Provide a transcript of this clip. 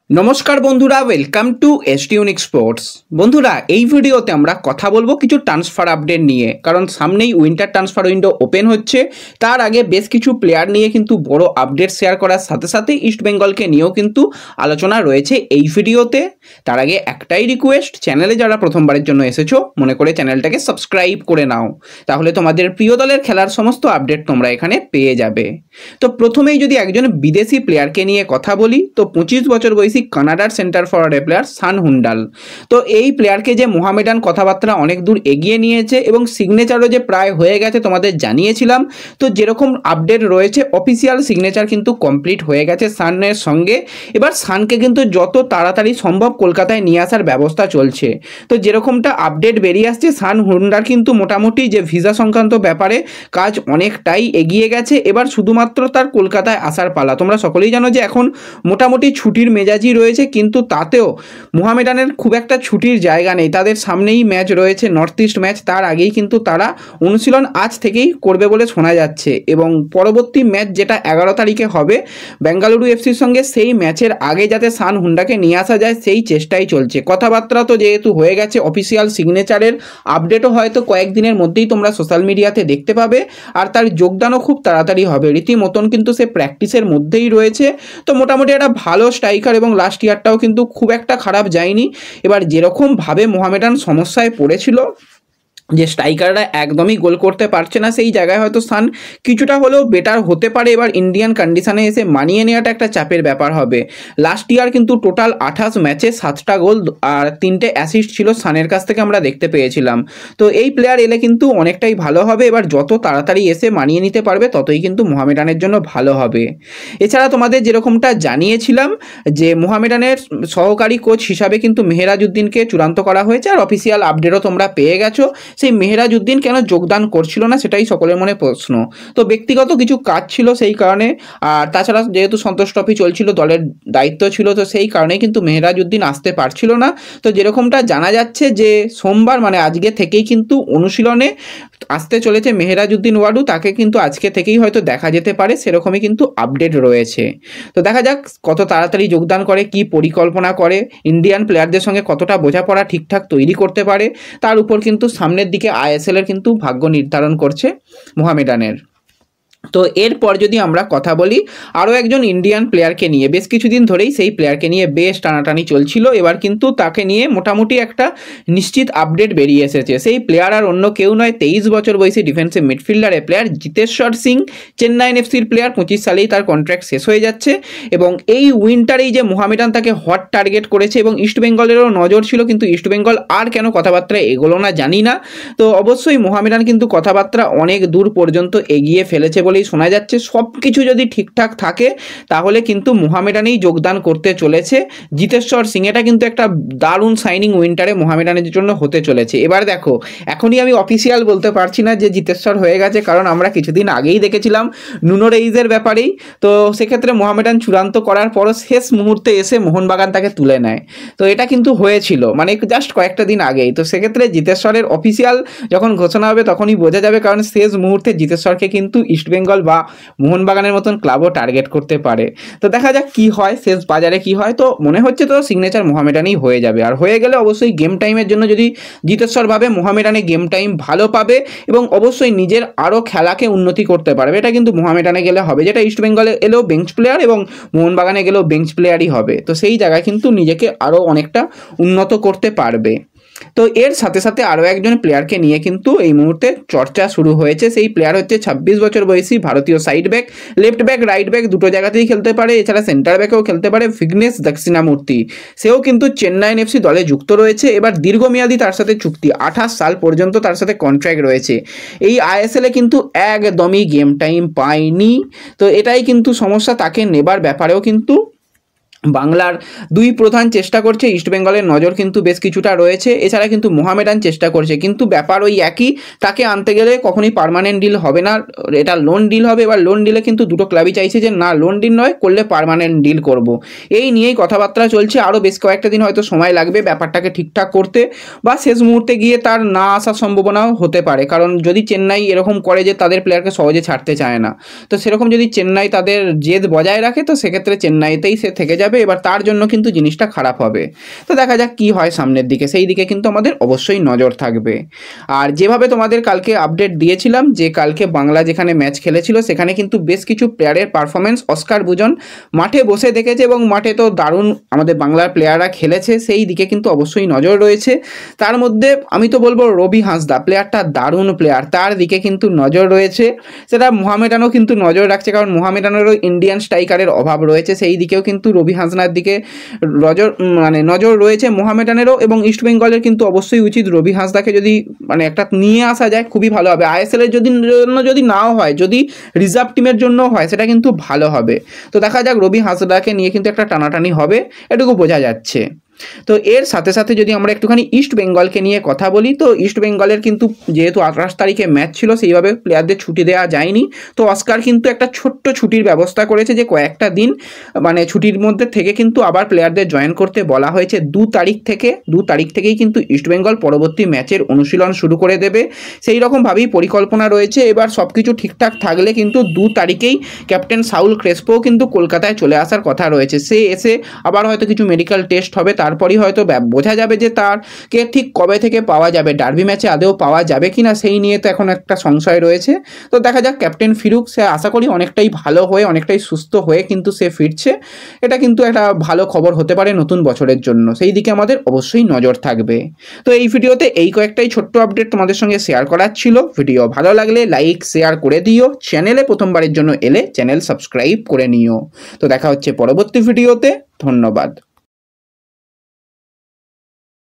নমস্কার বন্ধুরা, welcome to এসটিউনিক sports. বন্ধুরা, এই ভিডিওতে আমরা কথা বলবো কিছু ট্রান্সফার আপডেট নিয়ে, কারণ সামনেই উইন্টার ট্রান্সফার উইন্ডো ওপেন হচ্ছে। তার আগে বেশ কিছু প্লেয়ার নিয়ে কিন্তু বড় আপডেট শেয়ার করার সাথে সাথে ইস্ট বেঙ্গলকে নিয়েও কিন্তু আলোচনা রয়েছে এই ভিডিওতে। তার আগে একটাই রিকোয়েস্ট, চ্যানেলে যারা প্রথমবারের জন্য এসেছো মনে করে চ্যানেলটাকে সাবস্ক্রাইব করে নাও, তাহলে তোমাদের প্রিয় দলের খেলার সমস্ত আপডেট তোমরা এখানে পেয়ে যাবে। তো প্রথমেই যদি একজন বিদেশি প্লেয়ারকে নিয়ে কথা বলি, তো 25 বছর বয়সী কানাডার সেন্টার ফরওয়ার্ড প্লেয়ার সান হুন্ডাল। তো এই প্লেয়ারকে যে মোহামেডান কথাবার্তা অনেক দূর এগিয়ে নিয়েছে এবং সিগনেচারও যে প্রায় হয়ে গেছে তোমাদের জানিয়েছিলাম। তো যেরকম আপডেট রয়েছে, অফিসিয়াল সিগনেচার কিন্তু কমপ্লিট হয়ে গেছে সানের সঙ্গে। এবার সানকে কিন্তু যত তাড়াতাড়ি সম্ভব কলকাতায় নিয়ে আসার ব্যবস্থা চলছে। তো যেরকমটা আপডেট বেরিয়ে আসছে, সান হুন্ডার কিন্তু মোটামুটি যে ভিসা সংক্রান্ত ব্যাপারে কাজ অনেকটাই এগিয়ে গেছে। এবার শুধুমাত্র তার কলকাতায় আসার পালা। তোমরা সকলেই জানো যে এখন মোটামুটি ছুটির মেজাজি রয়েছে, কিন্তু তাতেও মোহামেডানের খুব একটা ছুটির জায়গা নেই। তাদের সামনেই ম্যাচ রয়েছে, নর্থ ইস্ট ম্যাচ। তার আগেই কিন্তু তারা অনুশীলন আজ থেকেই করবে বলে শোনা যাচ্ছে, এবং পরবর্তী ম্যাচ যেটা 11 তারিখে হবে বেঙ্গালুরু এফসির সঙ্গে, সেই ম্যাচের আগে যাতে সান হুন্ডাকে নিয়ে আসা যায় সেই চেষ্টাই চলছে। কথাবার্তা তো যেহেতু হয়ে গেছে, অফিসিয়াল সিগনেচারের আপডেটও হয়তো কয়েকদিনের মধ্যেই তোমরা সোশ্যাল মিডিয়াতে দেখতে পাবে। আর তার যোগদানও খুব তাড়াতাড়ি হবে। রীতিমতন কিন্তু সে প্র্যাকটিসের মধ্যেই রয়েছে। তো মোটামুটি একটা ভালো স্ট্রাইকার, এবং লাস্ট ইয়ারটাও কিন্তু খুব একটা খারাপ যায়নি। এবার যেরকমভাবে মোহামেডান সমস্যায় পড়েছিল যে স্ট্রাইকাররা একদমই গোল করতে পারছে না, সেই জায়গায় হয়তো সান কিছুটা হলেও বেটার হতে পারে। এবার ইন্ডিয়ান কন্ডিশনে এসে মানিয়ে নেওয়াটা একটা চাপের ব্যাপার হবে। লাস্ট ইয়ার কিন্তু টোটাল 28 ম্যাচে 7টা গোল আর 3টে অ্যাসিস্ট ছিল সানের কাছ থেকে, আমরা দেখতে পেয়েছিলাম। তো এই প্লেয়ার এলে কিন্তু অনেকটাই ভালো হবে। এবার যত তাড়াতাড়ি এসে মানিয়ে নিতে পারবে ততই কিন্তু মোহামেডানের জন্য ভালো হবে। এছাড়া তোমাদের যেরকমটা জানিয়েছিলাম যে মোহামেডানের সহকারী কোচ হিসাবে কিন্তু মেহেরাজউদ্দিনকে চূড়ান্ত করা হয়েছে, আর অফিসিয়াল আপডেটও তোমরা পেয়ে গেছো। সেই মেহেরাজউদ্দিন কেন যোগদান করছিল না সেটাই সকলের মনে প্রশ্ন। তো ব্যক্তিগত কিছু কাজ ছিল সেই কারণে, আর তাছাড়া যেহেতু সন্তোষ ট্রফি চলছিল, দলের দায়িত্ব ছিল, তো সেই কারণেই কিন্তু মেহেরাজউদ্দিন আসতে পারছিল না। তো যেরকমটা জানা যাচ্ছে যে সোমবার মানে আজকে থেকেই কিন্তু অনুশীলনে আসতে চলেছে মেহেরাজউদ্দিন ওয়াডু। তাকে কিন্তু আজকে থেকেই হয়তো দেখা যেতে পারে, সেরকমই কিন্তু আপডেট রয়েছে। তো দেখা যাক কত তাড়াতাড়ি যোগদান করে, কি পরিকল্পনা করে, ইন্ডিয়ান প্লেয়ারদের সঙ্গে কতটা বোঝাপড়া ঠিকঠাক তৈরি করতে পারে, তার উপর কিন্তু সামনের দিকে আইএসএল এর কিন্তু ভাগ্য নির্ধারণ করছে মোহামেডানের। তো এরপর যদি আমরা কথা বলি আরও একজন ইন্ডিয়ান প্লেয়ারকে নিয়ে, বেশ কিছুদিন ধরেই সেই প্লেয়ারকে নিয়ে বেশ টানাটানি চলছিল। এবার কিন্তু তাকে নিয়ে মোটামুটি একটা নিশ্চিত আপডেট বেরিয়ে এসেছে। সেই প্লেয়ার আর অন্য কেউ নয়, 23 বছর বয়সী ডিফেন্সিভ মিডফিল্ডারের প্লেয়ার জিতেশ্বর সিং। চেন্নাই এফসির প্লেয়ার, 25 সালেই তার কন্ট্রাক্ট শেষ হয়ে যাচ্ছে। এবং এই উইন্টারেই যে মোহামেডান তাকে হট টার্গেট করেছে, এবং ইস্টবেঙ্গলেরও নজর ছিল, কিন্তু ইস্টবেঙ্গল আর কেন কথাবার্তা এগোলো না জানি না। তো অবশ্যই মোহামেডান কিন্তু কথাবার্তা অনেক দূর পর্যন্ত এগিয়ে ফেলেছে বলেই শোনা যাচ্ছে। সব কিছু যদি ঠিকঠাক থাকে তাহলে কিন্তু মোহামেডানেই যোগদান করতে চলেছে জিতেশ্বর সিং। এটা কিন্তু একটা দারুণ সাইনিং উইন্টারে মোহামেডানের জন্য হতে চলেছে। এবার দেখো, এখনই আমি অফিসিয়াল বলতে পারছি না যে জিতেশ্বর হয়ে গেছে, কারণ আমরা কিছুদিন আগেই দেখেছিলাম নুনো রেইজের ব্যাপারেই। তো সেক্ষেত্রে মোহামেডান চূড়ান্ত করার পরও শেষ মুহূর্তে এসে মোহনবাগান তাকে তুলে নেয়। তো এটা কিন্তু হয়েছিল মানে জাস্ট কয়েকটা দিন আগেই। তো সেক্ষেত্রে জিতেশ্বরের অফিসিয়াল যখন ঘোষণা হবে তখনই বোঝা যাবে, কারণ শেষ মুহূর্তে জিতেশ্বরকে কিন্তু ইস্টবেঙ্গল বা মোহনবাগানের মতন ক্লাবও টার্গেট করতে পারে। তো দেখা যাক কি হয়, শেষ বাজারে কি হয়। তো মনে হচ্ছে তো সিগনেচার মোহামেডানই হয়ে যাবে, আর হয়ে গেলে অবশ্যই গেম টাইমের জন্য যদি জিতেশ্বর ভাবে মোহামেডানে গেম টাইম ভালো পাবে, এবং অবশ্যই নিজের আরও খেলাকে উন্নতি করতে পারবে। এটা কিন্তু মোহামেডানে গেলে হবে, যেটা ইস্টবেঙ্গলে এলেও বেঞ্চ প্লেয়ার এবং মোহনবাগানে গেলেও বেঞ্চ প্লেয়ারই হবে। তো সেই জায়গায় কিন্তু নিজেকে আরও অনেকটা উন্নত করতে পারবে। তো এর সাথে সাথে আরও একজন প্লেয়ারকে নিয়ে কিন্তু এই মুহূর্তে চর্চা শুরু হয়েছে। সেই প্লেয়ার হচ্ছে 26 বছর বয়সী ভারতীয় side back, left back right back দুটো জায়গাতেই খেলতে পারে, এছাড়া সেন্টার ব্যাকেও খেলতে পারে, ভিঘ্নেশ দক্ষিণামূর্তি। সেও কিন্তু চেন্নাই এফসি দলে যুক্ত রয়েছে। এবার দীর্ঘমেয়াদী তার সাথে চুক্তি, 28 সাল পর্যন্ত তার সাথে কন্ট্রাক্ট রয়েছে। এই আইএসএলে কিন্তু একদমই গেম টাইম পায়নি। তো এটাই কিন্তু সমস্যা, তাকে নেবার ব্যাপারেও কিন্তু বাংলার দুই প্রধান চেষ্টা করছে। ইস্টবেঙ্গলের নজর কিন্তু বেশ কিছুটা রয়েছে, এছাড়া কিন্তু মোহামেডান চেষ্টা করছে, কিন্তু ব্যাপার ওই একই, তাকে আনতে গেলে কখনোই পার্মানেন্ট ডিল হবে না, এটা লোন ডিল হবে। এবার লোন ডিলে কিন্তু দুটো ক্লাবই চাইছে যে না, লোন ডিল নয়, করলে পার্মানেন্ট ডিল করব। এই নিয়েই কথাবার্তা চলছে। আরও বেশ কয়েকটা দিন হয়তো সময় লাগবে ব্যাপারটাকে ঠিকঠাক করতে, বা শেষ মুহূর্তে গিয়ে তার না আসার সম্ভাবনাও হতে পারে। কারণ যদি চেন্নাই এরকম করে যে তাদের প্লেয়ারকে সহজে ছাড়তে চায় না, তো সেরকম যদি চেন্নাই তাদের জেদ বজায় রাখে, তো সেক্ষেত্রে চেন্নাইতেই সে থেকে যাবে যাবে, এবার তার জন্য কিন্তু জিনিসটা খারাপ হবে। তো দেখা যাক কি হয় সামনের দিকে, সেই দিকে কিন্তু আমাদের অবশ্যই নজর থাকবে। আর যেভাবে তোমাদের কালকে আপডেট দিয়েছিলাম যে কালকে বাংলা যেখানে ম্যাচ খেলেছিল সেখানে কিন্তু বেশ কিছু প্লেয়ারের পারফরমেন্স অস্কার বুজন মাঠে বসে দেখেছে এবং মাঠে তো দারুণ আমাদের বাংলার প্লেয়াররা খেলেছে, সেই দিকে কিন্তু অবশ্যই নজর রয়েছে। তার মধ্যে আমি তো বলবো রবি হাঁসদা প্লেয়ারটা দারুণ প্লেয়ার, তার দিকে কিন্তু নজর রয়েছে। সেটা মোহামেডানও কিন্তু নজর রাখছে, কারণ মোহামেডানেরও ইন্ডিয়ান স্ট্রাইকারের অভাব রয়েছে, সেই দিকেও কিন্তু রবি হাঁসদার দিকে নজর রয়েছে মোহামেডানেরও। এবং ইস্টবেঙ্গলের কিন্তু অবশ্যই উচিত রবি হাঁসদাকে যদি একটা নিয়ে আসা যায় খুবই ভালো হবে। আইএসএল এর যদি নাও হয়, যদি রিজার্ভ টিমের জন্য হয় সেটা কিন্তু ভালো হবে। তো দেখা যাক, রবি হাঁসদাকে নিয়ে কিন্তু একটা টানাটানি হবে, এটুকু বোঝা যাচ্ছে। তো এর সাথে সাথে যদি আমরা একটুখানি ইস্ট বেঙ্গলকে নিয়ে কথা বলি, তো ইস্ট বেঙ্গলের কিন্তু যেহেতু 28 তারিখে ম্যাচ ছিল সেইভাবে প্লেয়ারদের ছুটি দেওয়া যায়নি। তো অস্কার কিন্তু একটা ছোট্ট ছুটির ব্যবস্থা করেছে, যে কয়েকটা দিন ছুটির মধ্যে থেকে কিন্তু আবার প্লেয়ারদের জয়েন করতে বলা হয়েছে। 2 তারিখ থেকেই কিন্তু ইস্টবেঙ্গল পরবর্তী ম্যাচের অনুশীলন শুরু করে দেবে, সেই রকমভাবেই পরিকল্পনা রয়েছে। এবার সব কিছু ঠিকঠাক থাকলে কিন্তু 2 তারিখেই ক্যাপ্টেন সাউল ক্রেসপোও কিন্তু কলকাতায় চলে আসার কথা রয়েছে। সে এসে আবার হয়তো কিছু মেডিকেল টেস্ট হবে, তারপরই হয়তো বোঝা যাবে যে তারকে ঠিক কবে থেকে পাওয়া যাবে, ডার্বি ম্যাচে আদৌ পাওয়া যাবে কিনা সেই নিয়ে তো এখন একটা সংশয় রয়েছে। তো দেখা যাক, ক্যাপ্টেন ফিরুক, সে আশা করি অনেকটাই ভালো হয়ে অনেকটাই সুস্থ হয়ে কিন্তু সে ফিরছে, এটা কিন্তু একটা ভালো খবর হতে পারে নতুন বছরের জন্য, সেই দিকে আমাদের অবশ্যই নজর থাকবে। তো এই ভিডিওতে এই কয়েকটাই ছোট্ট আপডেট তোমাদের সঙ্গে শেয়ার করার ছিল। ভিডিও ভালো লাগলে লাইক শেয়ার করে দিও, চ্যানেলে প্রথমবারের জন্য এলে চ্যানেল সাবস্ক্রাইব করে নিও। তো দেখা হচ্ছে পরবর্তী ভিডিওতে, ধন্যবাদ।